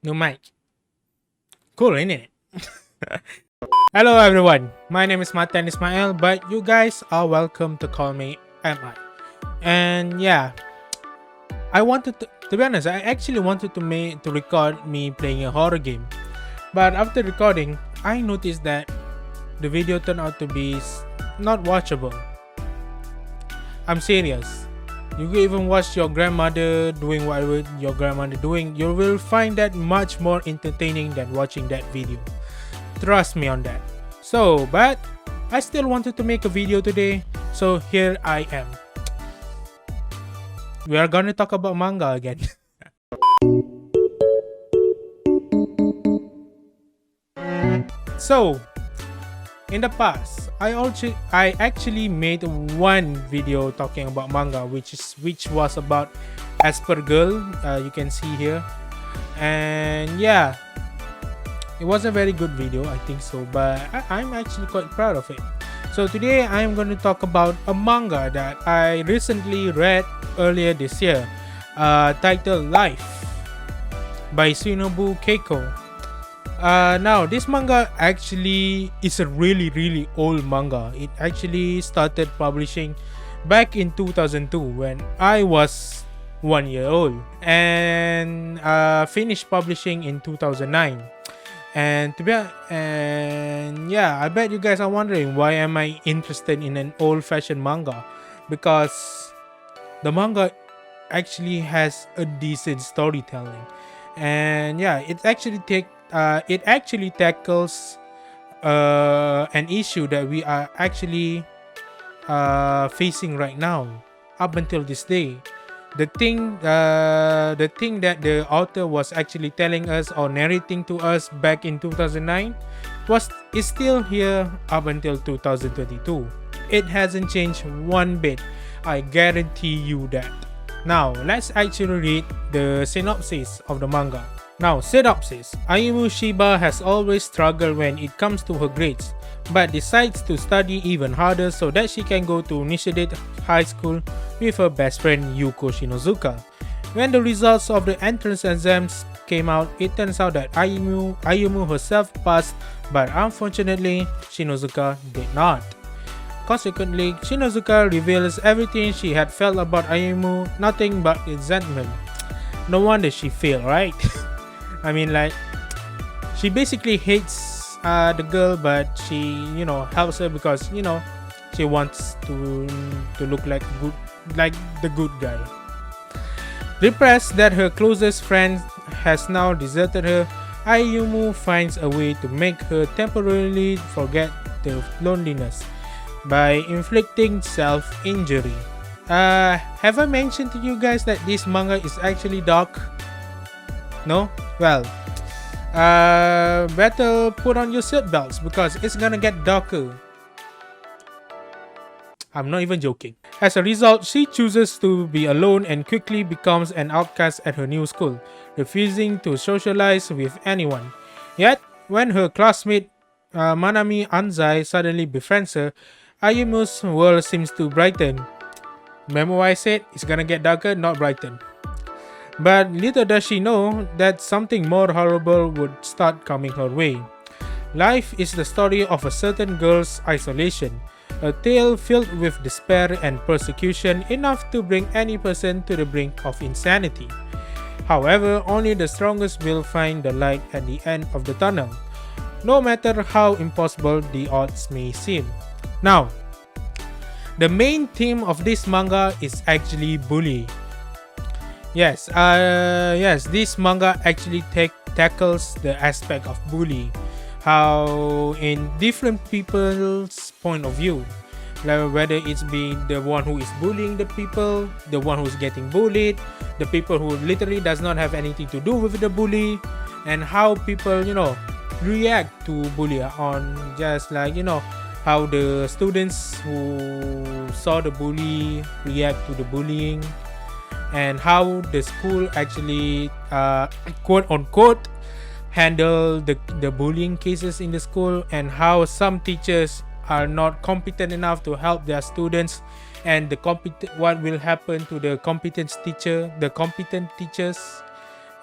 New mic. Cool, ain't it? Hello everyone. My name is Matan Ismail, but you guys are welcome to call me MI. And yeah, I wanted to be honest, I actually wanted to record me playing a horror game. But after recording, I noticed that the video turned out to be not watchable. I'm serious. You can even watch your grandmother doing whatever your grandmother doing. You will find that much more entertaining than watching that video. Trust me on that. So, but I still wanted to make a video today, so here I am. We are gonna talk about manga again. So, in the past, I actually made one video talking about manga, which was about Asper Girl. You can see here, and yeah, it was a very good video, I think so. But I'm actually quite proud of it. So today I'm going to talk about a manga that I recently read earlier this year, titled Life by Suenobu Keiko. Now this manga actually is a really old manga. It actually started publishing back in 2002 when I was 1 year old, and finished publishing in 2009. And yeah, I bet you guys are wondering why am I interested in an old-fashioned manga, because the manga actually has a decent storytelling, and yeah, it actually tackles an issue that we are actually facing right now up until this day. The thing that the author was actually telling us or narrating to us back in 2009 is still here up until 2022. It hasn't changed one bit. I guarantee you that. Now let's actually read the synopsis of the manga. Now, synopsis. Ayumu Shiba has always struggled when it comes to her grades, but decides to study even harder so that she can go to Nishide High School with her best friend Yuko Shinozuka. When the results of the entrance exams came out, it turns out that Ayumu herself passed, but unfortunately, Shinozuka did not. Consequently, Shinozuka reveals everything she had felt about Ayumu, nothing but resentment. No wonder she failed, right? I mean, like, she basically hates the girl, but she, helps her because, she wants to look like the good guy. Depressed that her closest friend has now deserted her, Ayumu finds a way to make her temporarily forget the loneliness by inflicting self-injury. Have I mentioned to you guys that this manga is actually dark? No? Well, better put on your seatbelts because it's gonna get darker. I'm not even joking. As a result, she chooses to be alone and quickly becomes an outcast at her new school, refusing to socialize with anyone. Yet, when her classmate Manami Anzai suddenly befriends her, Ayumu's world seems to brighten. Remember what I said? It's gonna get darker, not brighten. But little does she know that something more horrible would start coming her way. Life is the story of a certain girl's isolation, a tale filled with despair and persecution enough to bring any person to the brink of insanity. However, only the strongest will find the light at the end of the tunnel, no matter how impossible the odds may seem. Now, the main theme of this manga is actually bullying. Yes, this manga actually tackles the aspect of bullying, how in different people's point of view, like whether it's being the one who is bullying the people, the one who's getting bullied, the people who literally does not have anything to do with the bully, and how people, react to bully on just like, how the students who saw the bully react to the bullying, and how the school actually quote unquote handle the bullying cases in the school, and how some teachers are not competent enough to help their students, and what will happen to the competent teachers,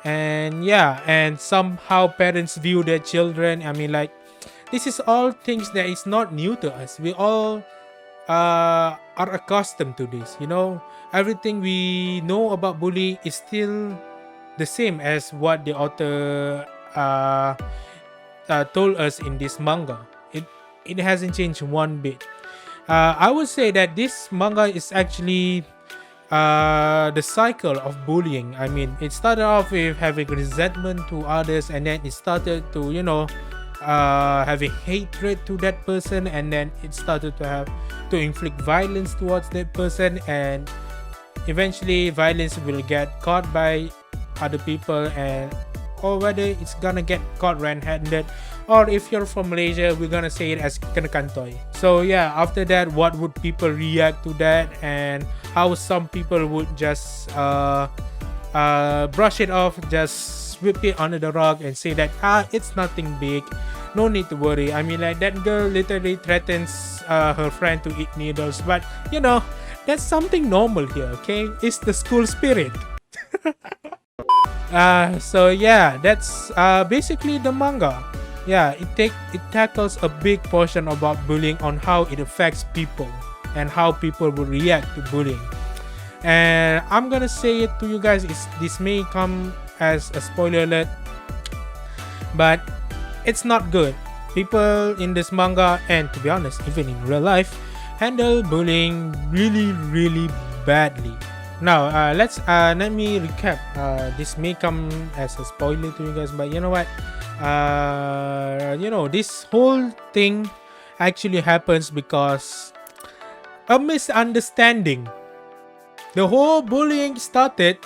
And yeah, and somehow parents view their children. I mean, like, this is all things that is not new to us. We all are accustomed to this. Everything we know about bullying is still the same as what the author told us in this manga. It hasn't changed one bit. I would say that this manga is actually the cycle of bullying. I mean, it started off with having resentment to others, and then it started to having hatred to that person, and then it started to inflict violence towards that person, and eventually violence will get caught by other people, and or whether it's gonna get caught red-handed, or if you're from Malaysia, we're gonna say it as kena kantoi. So yeah, after that, what would people react to that, and how some people would just brush it off, just sweep it under the rug and say that it's nothing big, no need to worry. I mean, like, that girl literally threatens her friend to eat needles, but that's something normal here. Okay, it's the school spirit. So yeah, that's basically the manga. Yeah, it tackles a big portion about bullying, on how it affects people and how people will react to bullying. And I'm gonna say it to you guys, this may come as a spoiler alert, but it's not good. People in this manga, and to be honest, even in real life, handle bullying really, really badly. Now, let me recap. This may come as a spoiler to you guys, but you know what? This whole thing actually happens because a misunderstanding. The whole bullying started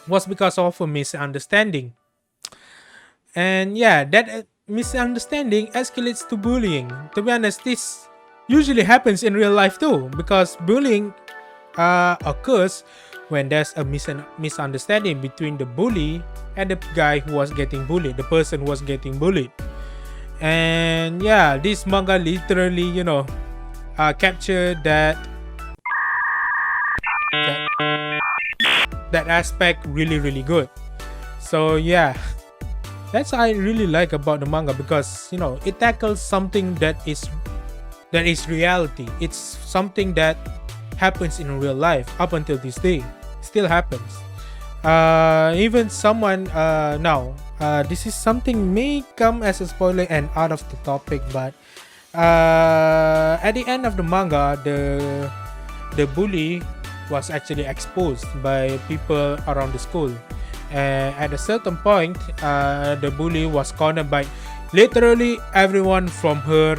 was because of a misunderstanding. And yeah, that misunderstanding escalates to bullying. To be honest, this usually happens in real life too, because bullying occurs when there's a misunderstanding between the bully and the guy who was getting bullied, the person who was getting bullied. And yeah, this manga literally, captured that aspect really, really good. So yeah, that's what I really like about the manga, because it tackles something that is reality. It's something that happens in real life up until this day, still happens. Even someone now, this is something may come as a spoiler and out of the topic, but at the end of the manga, the bully was actually exposed by people around the school. At a certain point, the bully was cornered by literally everyone from her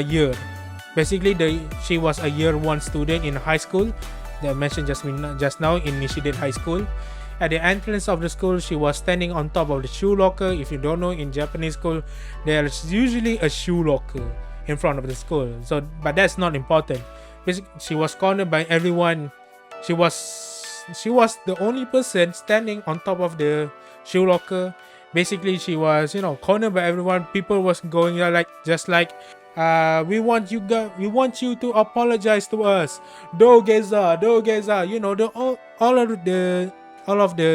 year. Basically, she was a year 1 student in high school that I mentioned just now in Nishiden High School. At the entrance of the school, she was standing on top of the shoe locker. If you don't know, in Japanese school, there's usually a shoe locker in front of the school. But that's not important. Basically, she was cornered by everyone. She was the only person standing on top of the shoe locker. Basically, she was cornered by everyone. People was going we want you to apologize to us. Dogeza. All of the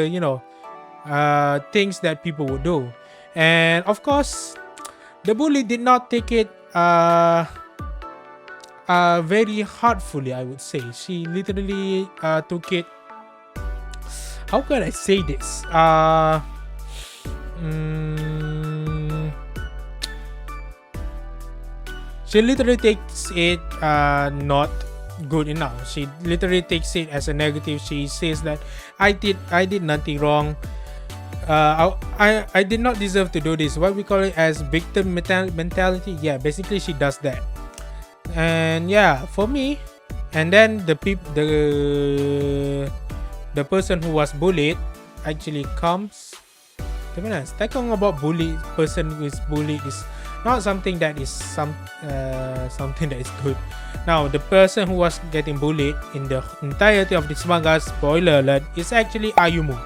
things that people would do. And of course, the bully did not take it very heartfully, I would say. She literally took it, how can I say this? She literally takes it not good enough. She literally takes it as a negative. She says that I did nothing wrong. I did not deserve to do this. What we call it as victim mentality. Yeah, basically she does that. And yeah, for me, and then the person who was bullied actually comes. To be honest, talking about person who is bullied is not something that is something that is good. Now, the person who was getting bullied in the entirety of this manga, spoiler alert, is actually Ayumu.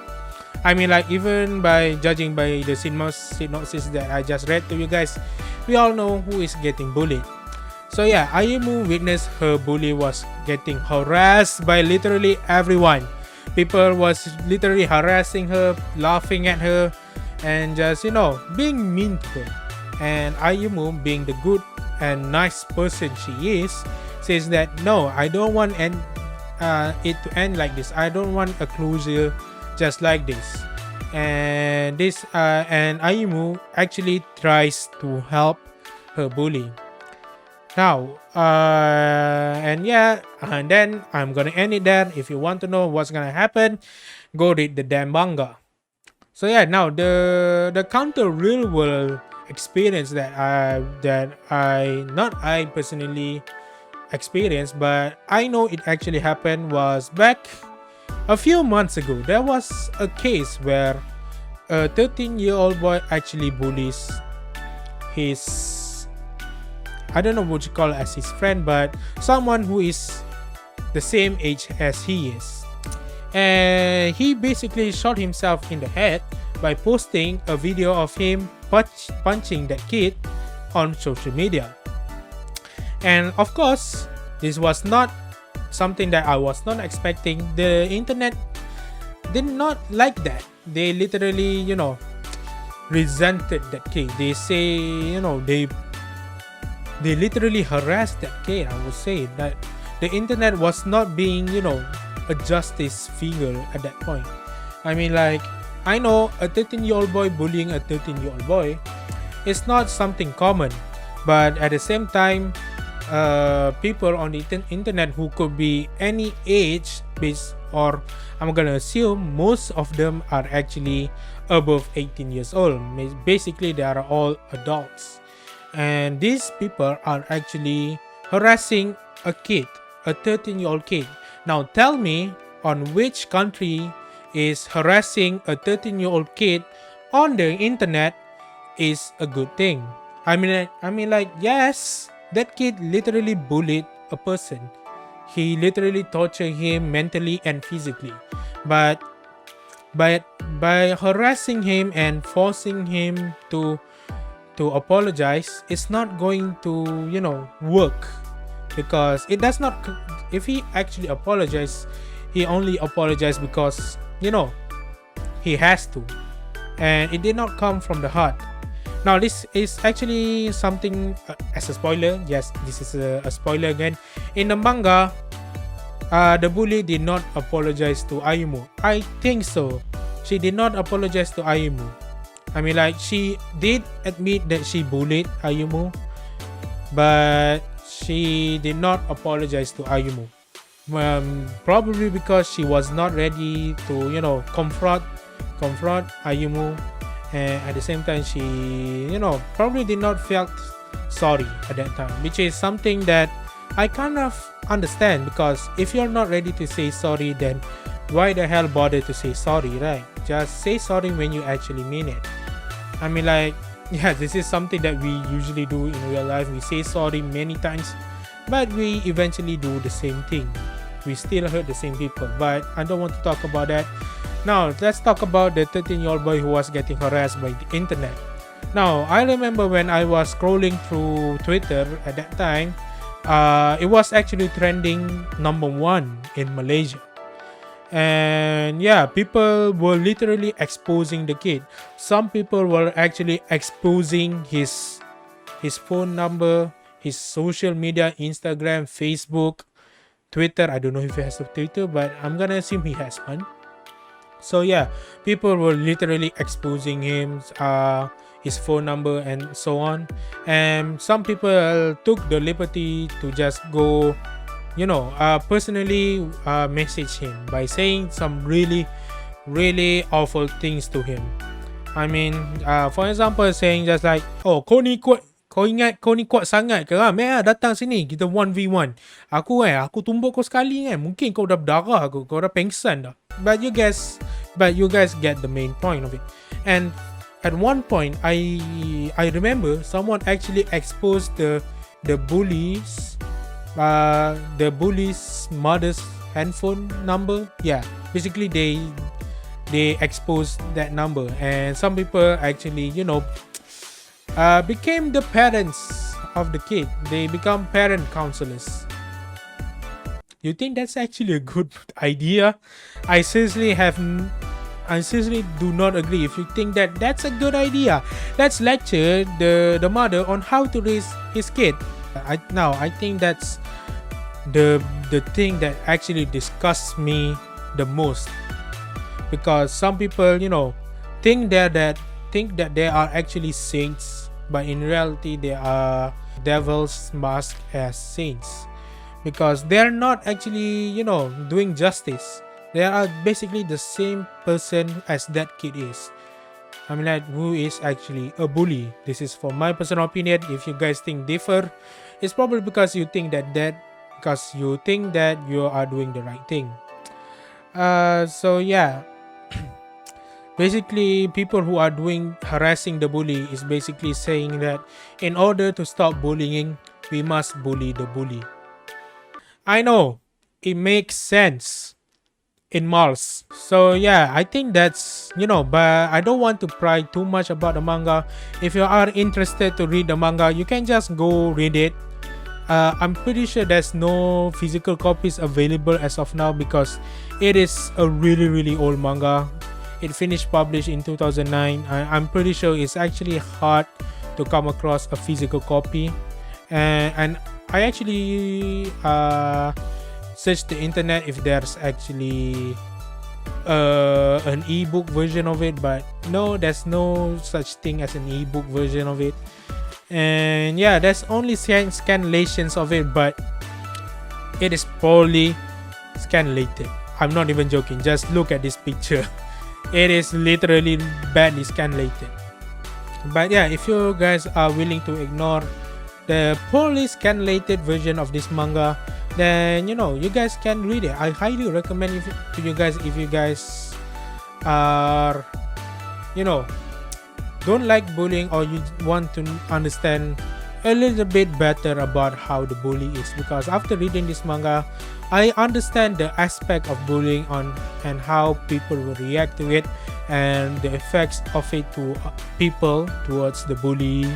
I mean, like, even by judging by the synopsis that I just read to you guys, we all know who is getting bullied. So yeah, Ayumu witnessed her bully was getting harassed by literally everyone. People was literally harassing her, laughing at her, and just being mean to her. And Ayumu, being the good and nice person she is, says that no, I don't want it to end like this. I don't want a closure just like this. And Ayumu actually tries to help her bully. Now, and then I'm gonna end it there. If you want to know what's gonna happen, go read the damn manga. So yeah, now the counter real world experience that I personally experienced, but I know it actually happened was back a few months ago. There was a case where a 13-year-old boy actually bullies his, I don't know what you call it, as his friend, but someone who is the same age as he is. And he basically shot himself in the head by posting a video of him punching that kid on social media. And of course, this was not something that I was not expecting. The internet did not like that. They literally, resented that kid. They say, they literally harassed that kid. I would say that the internet was not being, a justice figure at that point. I mean, like, I know a 13-year-old boy bullying a 13-year-old boy is not something common, but at the same time, people on the internet who could be any age, or I'm gonna assume most of them are actually above 18 years old. Basically, they are all adults, and these people are actually harassing a kid, a 13-year-old kid. Now tell me, on which country is harassing a 13-year-old kid on the internet is a good thing? I mean, like, yes, that kid literally bullied a person. He literally tortured him mentally and physically. But by harassing him and forcing him to apologize, it's not going to work, because it does not. If he actually apologized, he only apologized because he has to, and it did not come from the heart. Now, this is actually something as a spoiler. Yes, this is a spoiler again. In the manga, the bully did not apologize to Ayumu. I think so. She did not apologize to Ayumu. I mean, like, she did admit that she bullied Ayumu, but she did not apologize to Ayumu. Probably because she was not ready to, confront Ayumu. And at the same time, she, probably did not felt sorry at that time, which is something that I kind of understand, because if you're not ready to say sorry, then why the hell bother to say sorry, right? Just say sorry when you actually mean it. I mean, like, yeah, this is something that we usually do in real life. We say sorry many times, but we eventually do the same thing. We still hurt the same people, but I don't want to talk about that. Now, let's talk about the 13-year-old boy who was getting harassed by the internet. Now, I remember when I was scrolling through Twitter at that time, it was actually trending number 1 in Malaysia. And yeah, people were literally exposing the kid. Some people were actually exposing his phone number, his social media, Instagram, Facebook, Twitter. I don't know if he has a Twitter, but I'm gonna assume he has one. So yeah, people were literally exposing him, his phone number, and so on. And some people took the liberty to just go, personally message him by saying some really, really awful things to him. I mean, for example, saying just like, oh, kau ni kuat, kau ingat kau ni kuat sangat ke? Datang sini, kita 1v1. Aku tumbuk kau sekali mungkin kau dah berdarah, kau dah pengsan dah. But you guys get the main point of it. And at one point, I remember someone actually exposed the bully's mother's handphone number. Yeah, basically they exposed that number, and some people actually became the parents of the kid. They become parent counselors. You think that's actually a good idea? I seriously I seriously do not agree. If you think that that's a good idea, let's lecture the mother on how to raise his kid. I think that's the thing that actually disgusts me the most, because some people, think that they are actually saints, but in reality they are devils masked as saints, because they're not actually, doing justice. They are basically the same person as that kid is. I mean, like, who is actually a bully. This is for my personal opinion. If you guys think differ, it's probably because you think because you think that you are doing the right thing. So yeah, basically people who are doing harassing the bully is basically saying that in order to stop bullying, we must bully the bully. I know it makes sense in malls. So yeah, I think that's, but I don't want to pry too much about the manga. If you are interested to read the manga, you can just go read it. I'm pretty sure there's no physical copies available as of now, because it is a really really old manga. It finished published in 2009. I'm pretty sure it's actually hard to come across a physical copy, and I actually searched the internet if there's actually an ebook version of it, but no, there's no such thing as an ebook version of it. And yeah, there's only scanlations of it, but it is poorly scanlated. I'm not even joking, just look at this picture. It is literally badly scanlated. But yeah, if you guys are willing to ignore the poorly scanlated version of this manga, then you guys can read it. I highly recommend it to you guys if you guys are, don't like bullying, or you want to understand a little bit better about how the bully is. Because after reading this manga, I understand the aspect of bullying and how people will react to it, and the effects of it to people towards the bully,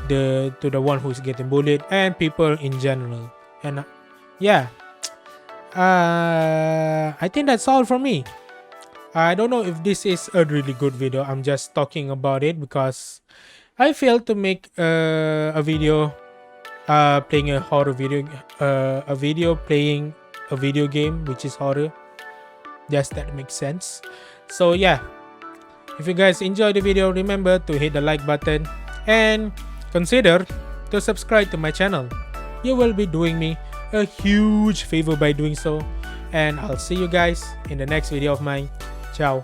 to the one who is getting bullied, and people in general. And yeah, I think that's all from me. I don't know if this is a really good video. I'm just talking about it because I failed to make a video playing a horror video, a video playing a video game which is horror. Yes, that makes sense. So yeah, if you guys enjoyed the video, remember to hit the like button and consider to subscribe to my channel. You will be doing me a huge favor by doing so, and I'll see you guys in the next video of mine. Ciao.